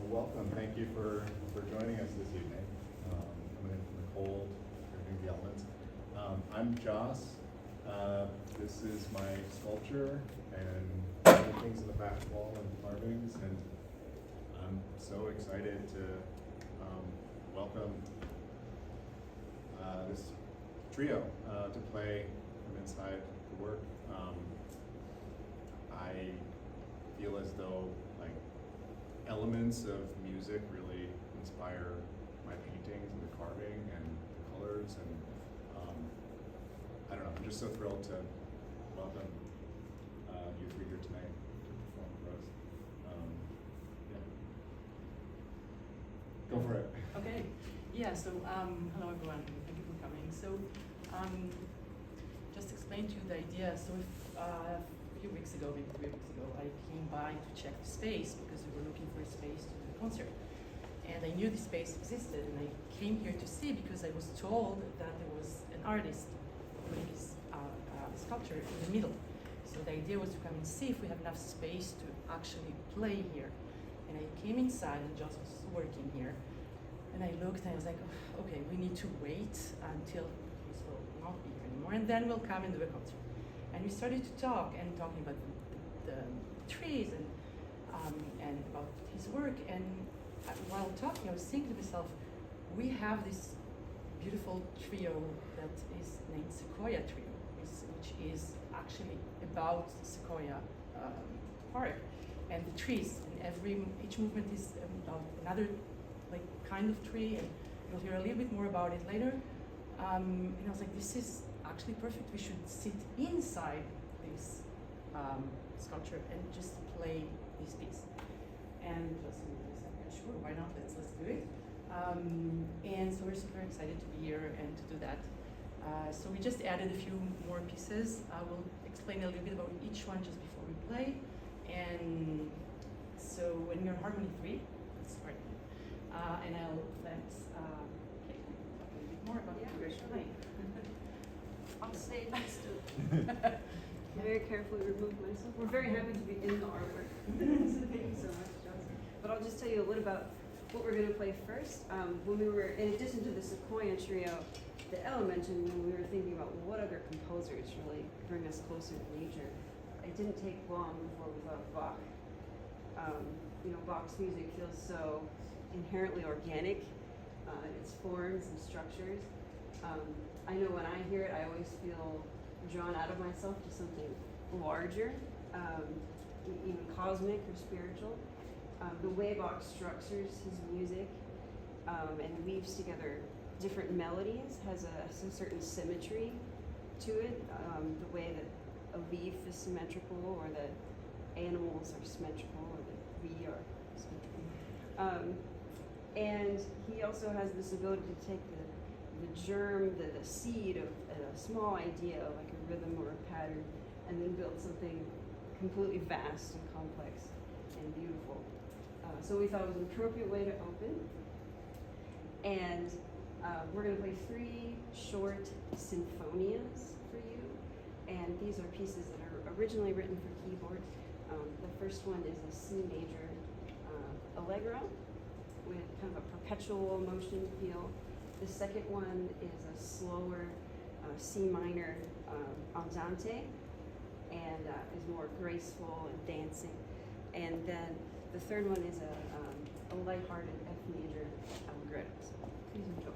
Well, welcome. Thank you for joining us this evening. Coming in from the cold, reviewing the elements. I'm Joss. This is my sculpture and things in the back wall and carvings, and I'm so excited to welcome this trio to play from inside the work. I feel as though like elements of music really inspire my paintings and the carving and the colors, and I don't know, I'm just so thrilled to welcome you three here tonight to perform for us. Yeah. Go for it. Okay. Yeah, so hello everyone, thank you for coming. So just explain to you the idea. So if, a few weeks ago, maybe 3 weeks ago, I came by to check the space because we were looking for a space to do a concert. And I knew the space existed, and I came here to see because I was told that there was an artist putting his sculpture in the middle. So the idea was to come and see if we have enough space to actually play here. And I came inside, and Joss was working here. And I looked and I was like, oh, okay, we need to wait until this will not be here anymore, and then we'll come and do a concert. And we started to talking about the trees and about his work. And while talking, I was thinking to myself, we have this beautiful trio that is named Sequoia Trio, which is actually about Sequoia Park and the trees. And each movement is about another like kind of tree, and you'll hear a little bit more about it later. And I was like, this is actually perfect. We should sit inside this sculpture and just play this piece. And just sure, why not? Let's do it. And so we're super excited to be here and to do that. So we just added a few more pieces. I will explain a little bit about each one just before we play. And so when you're Harmony 3, let's start. And I'll let Kate talk a little bit more about what we're playing. On stage, just to very carefully remove myself. We're very happy to be in the artwork. So thank you so much, Johnson. But I'll just tell you a little about what we're going to play first. When we were, in addition to the Sequoia Trio that Ella mentioned, when we were thinking about what other composers really bring us closer to nature, it didn't take long before we thought of Bach. Bach's music feels so inherently organic in its forms and structures. I know when I hear it, I always feel drawn out of myself to something larger, even cosmic or spiritual. The way Bach structures his music and weaves together different melodies has a certain symmetry to it. The way that a leaf is symmetrical, or that animals are symmetrical, or that we are symmetrical. And he also has this ability to take the germ, the seed of a small idea, like a rhythm or a pattern, and then build something completely vast and complex and beautiful. So we thought it was an appropriate way to open. And we're going to play 3 short sinfonias for you. And these are pieces that are originally written for keyboard. The first one is a C major allegro with kind of a perpetual motion feel. The second one is a slower C minor andante, and is more graceful and dancing. And then the third one is a lighthearted F major allegretto. So please enjoy.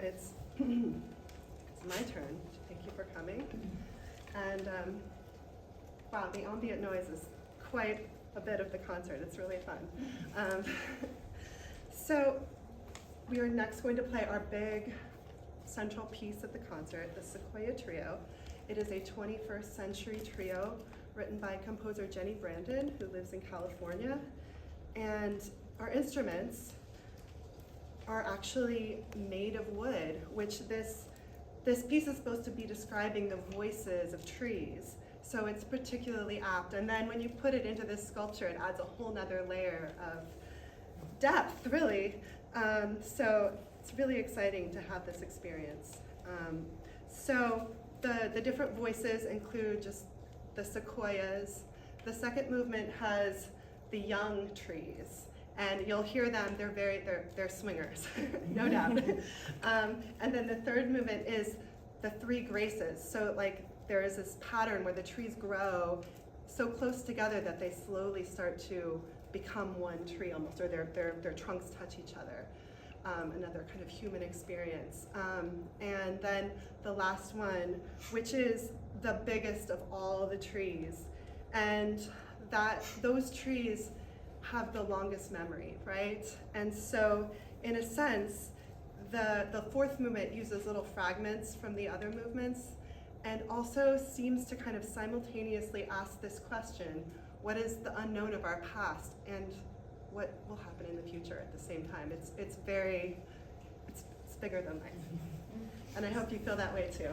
it's it's my turn. Thank you for coming. And wow, the ambient noise is quite a bit of the concert. It's really fun. So we are next going to play our big central piece of the concert, the Sequoia Trio. It is a 21st century trio written by composer Jenny Brandon, who lives in California. And our instruments are actually made of wood, which this piece is supposed to be describing the voices of trees. So it's particularly apt. And then when you put it into this sculpture, it adds a whole nother layer of depth, really. So it's really exciting to have this experience. So the different voices include just the sequoias. The second movement has the young trees. And you'll hear them, they're swingers, no doubt. And then the third movement is the three graces. So like there is this pattern where the trees grow so close together that they slowly start to become one tree almost, or their trunks touch each other. Another kind of human experience. And then the last one, which is the biggest of all the trees. And those trees have the longest memory, right? And so in a sense, the fourth movement uses little fragments from the other movements and also seems to kind of simultaneously ask this question: what is the unknown of our past and what will happen in the future at the same time? It's bigger than life. And I hope you feel that way too.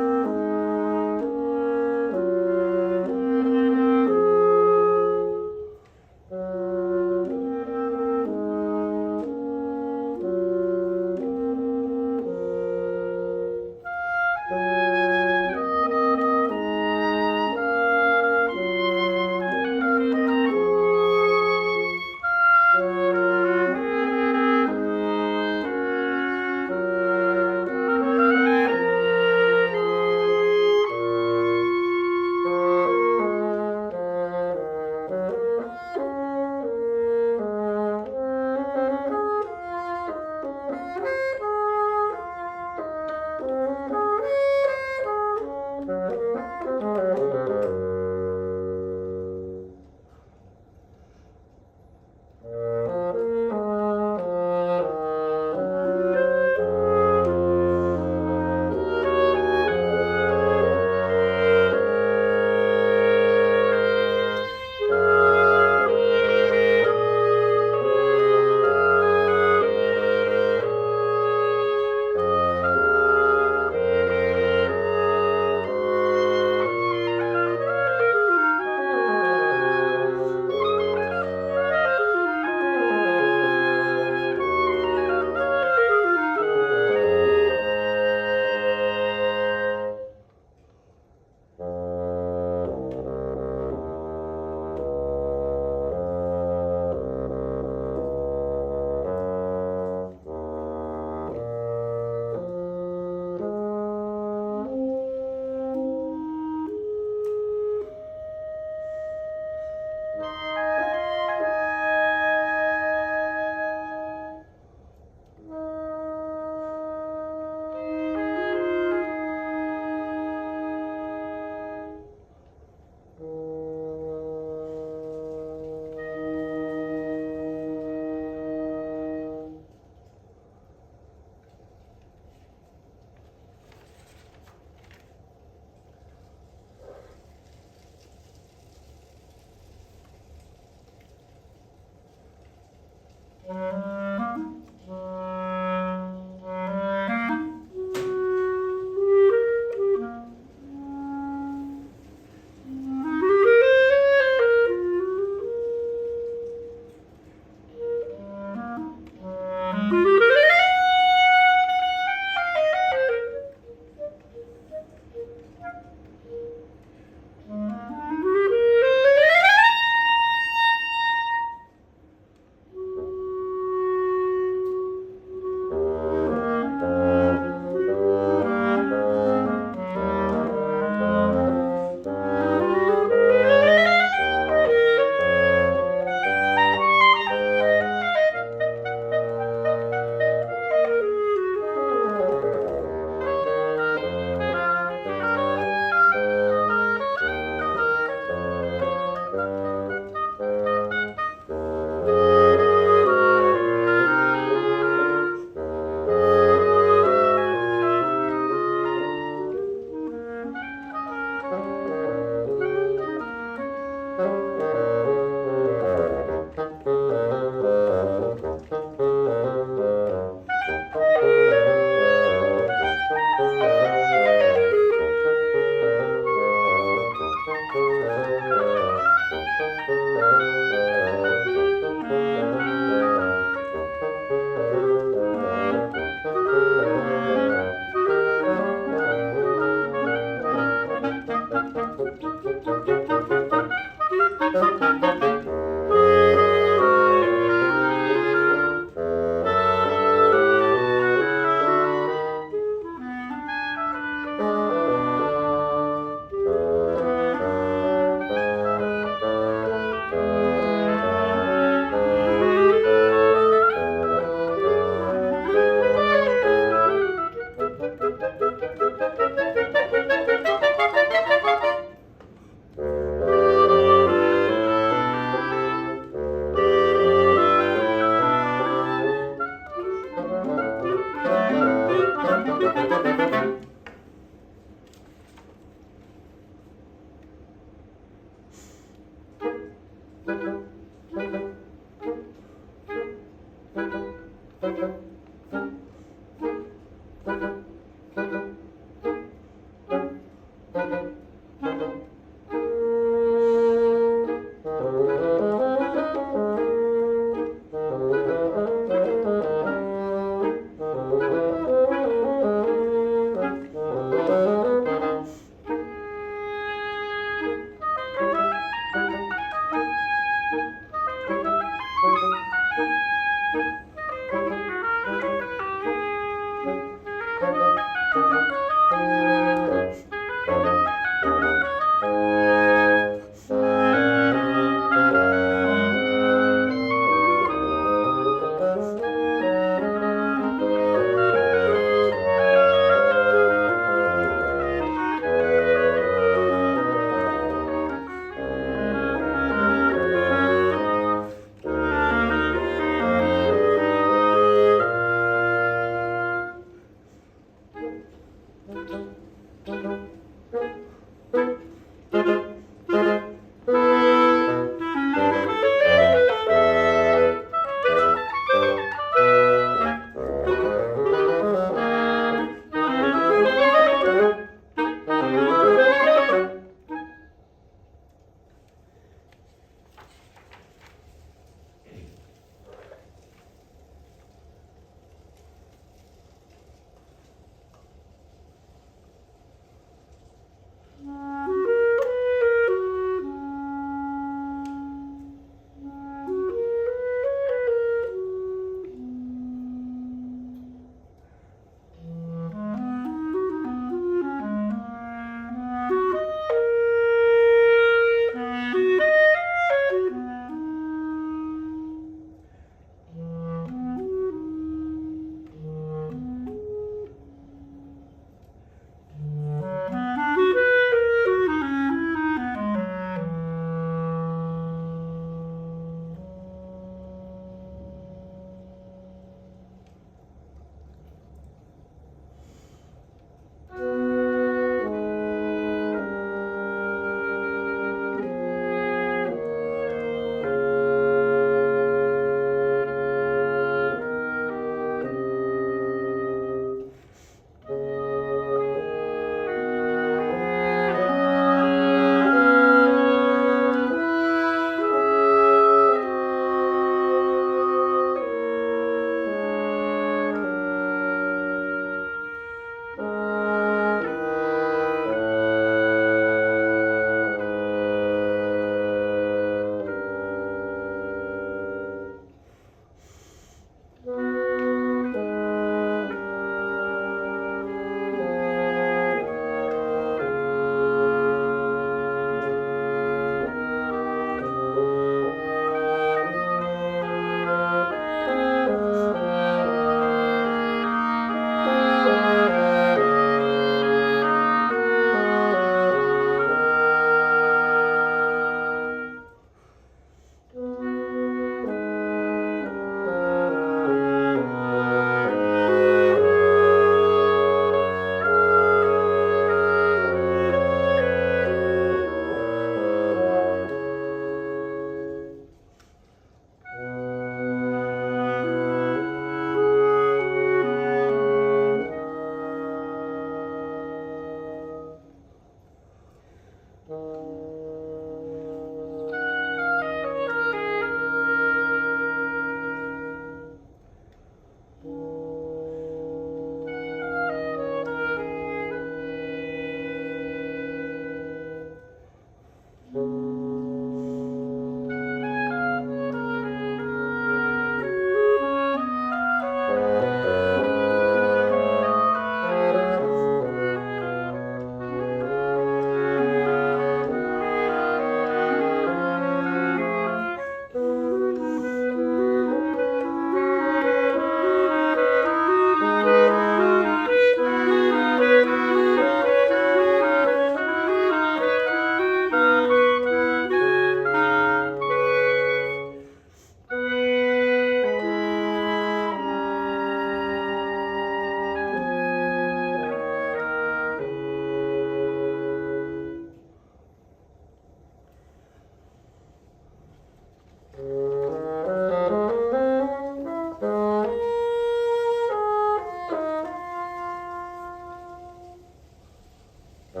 So,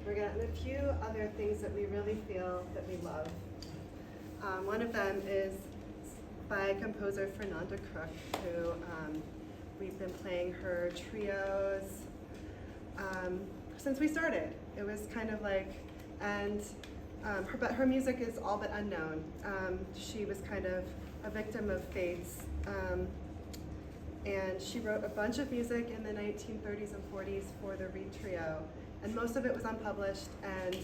we're getting a few other things that we really feel that we love. One of them is by composer Fernanda Crook, who we've been playing her trios since we started. It was kind of like, and but her music is all but unknown. She was kind of a victim of fates. And she wrote a bunch of music in the 1930s and 40s for the Reed Trio, and most of it was unpublished, and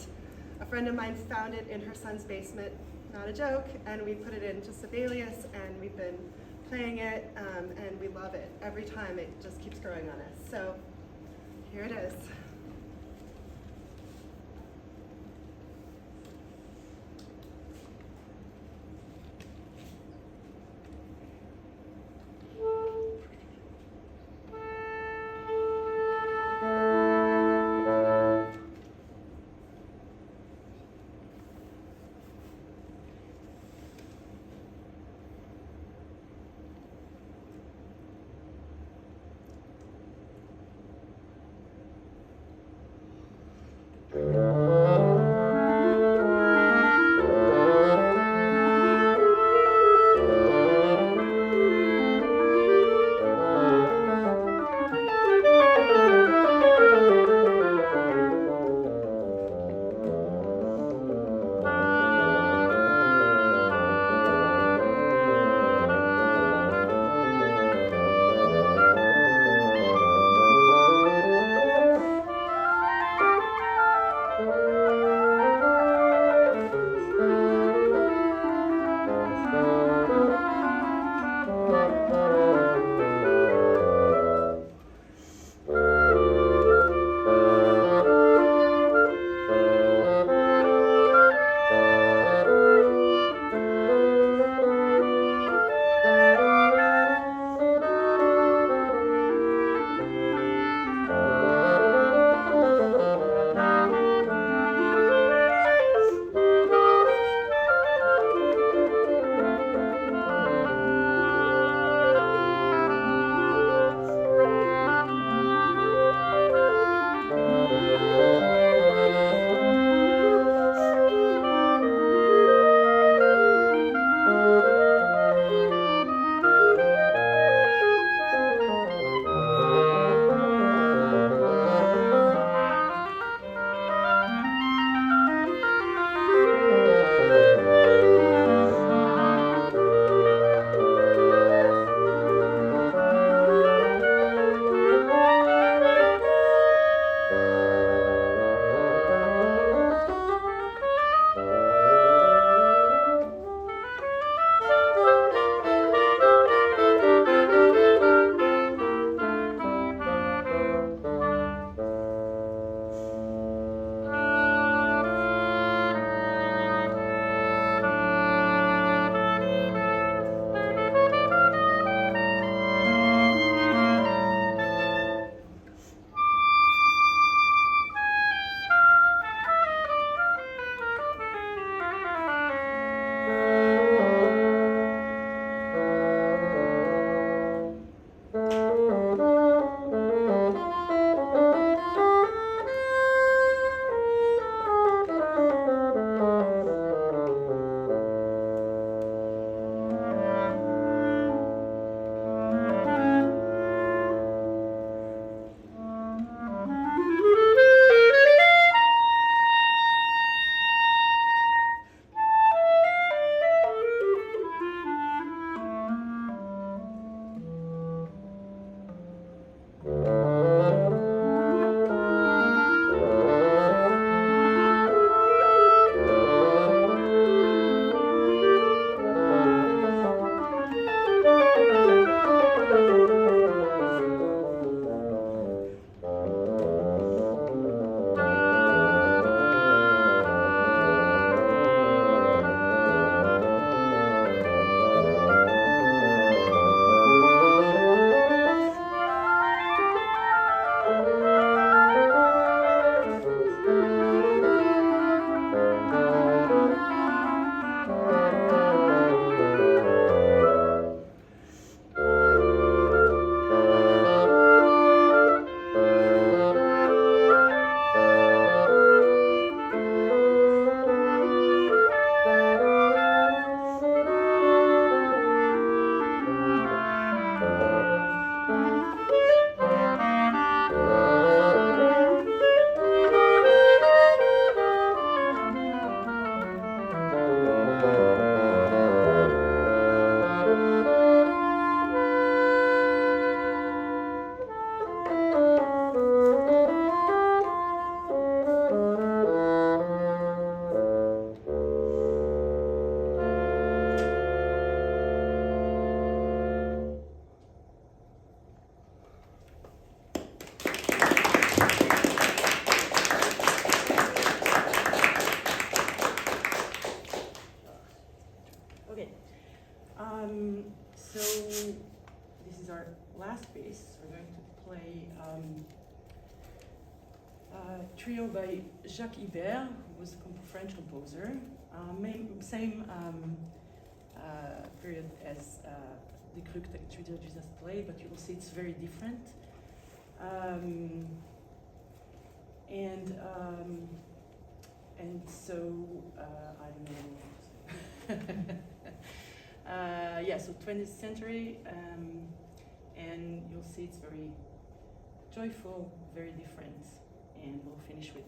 a friend of mine found it in her son's basement, not a joke, and we put it into Sibelius, and we've been playing it, and we love it. Every time it just keeps growing on us. So here it is. trio by Jacques Ibert, who was a French composer, same period as the Kruk that Trio just played, but you will see it's very different. And so I don't know. Yeah, so 20th century, and you'll see it's very joyful, very different, and we'll finish with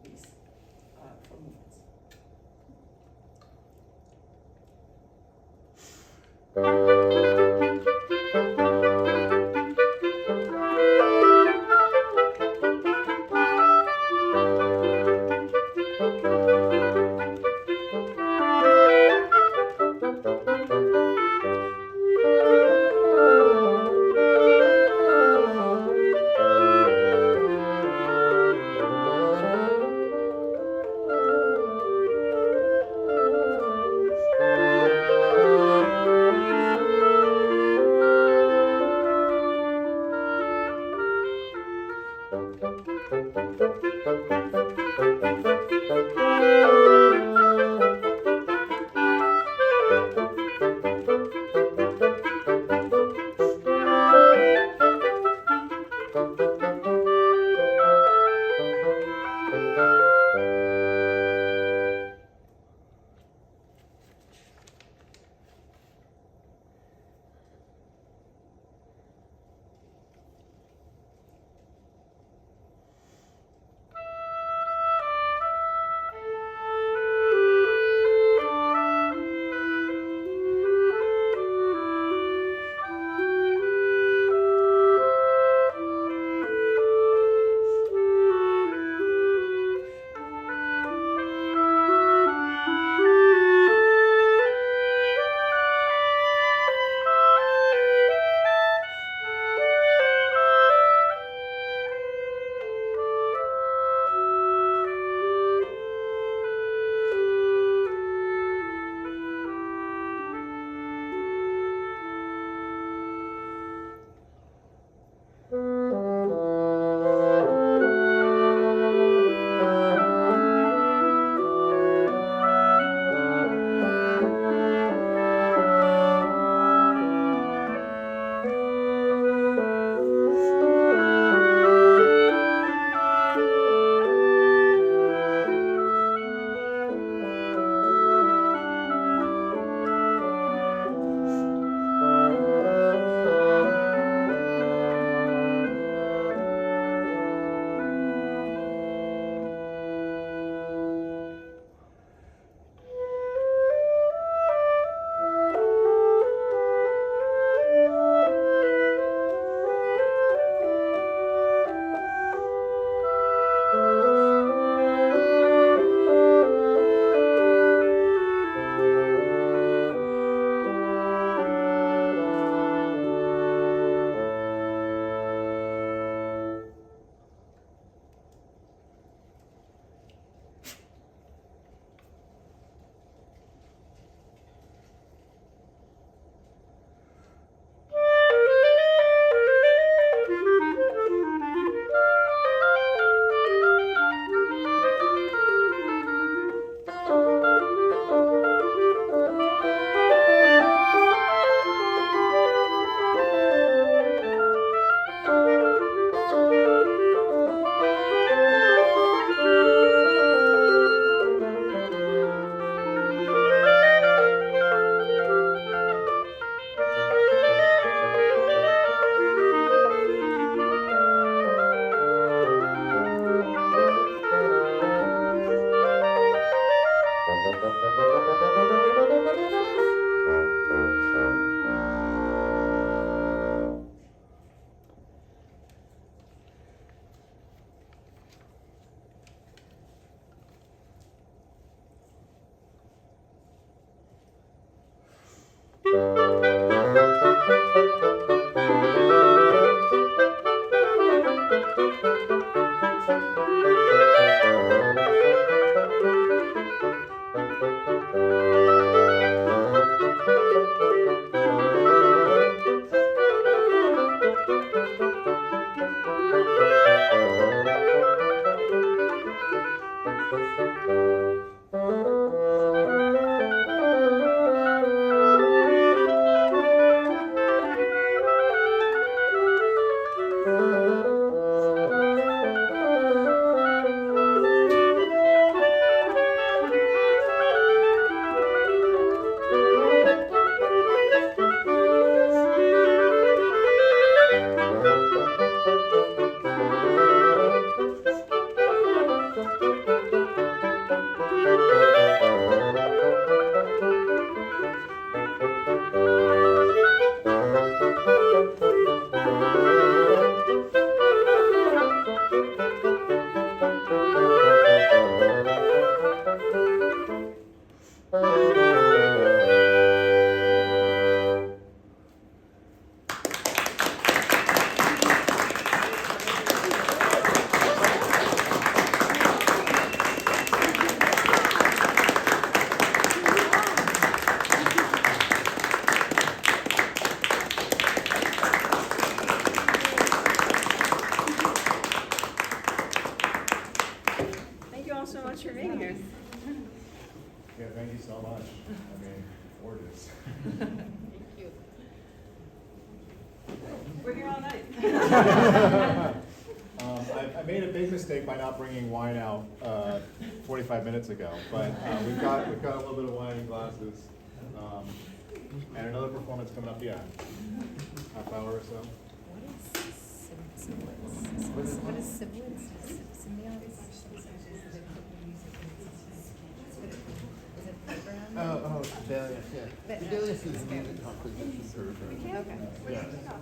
these 4 movements. Yeah, thank you so much. I mean, gorgeous. Thank you. We're here all night. I made a big mistake by not bringing wine out 45 minutes ago, but we've got a little bit of wine in glasses, and another performance coming up. Yeah, half hour or so. What is sibilance? Symbionts? Is it playground? Oh, Sibelius, yeah. Sibelius is a music composition for, Okay. yeah.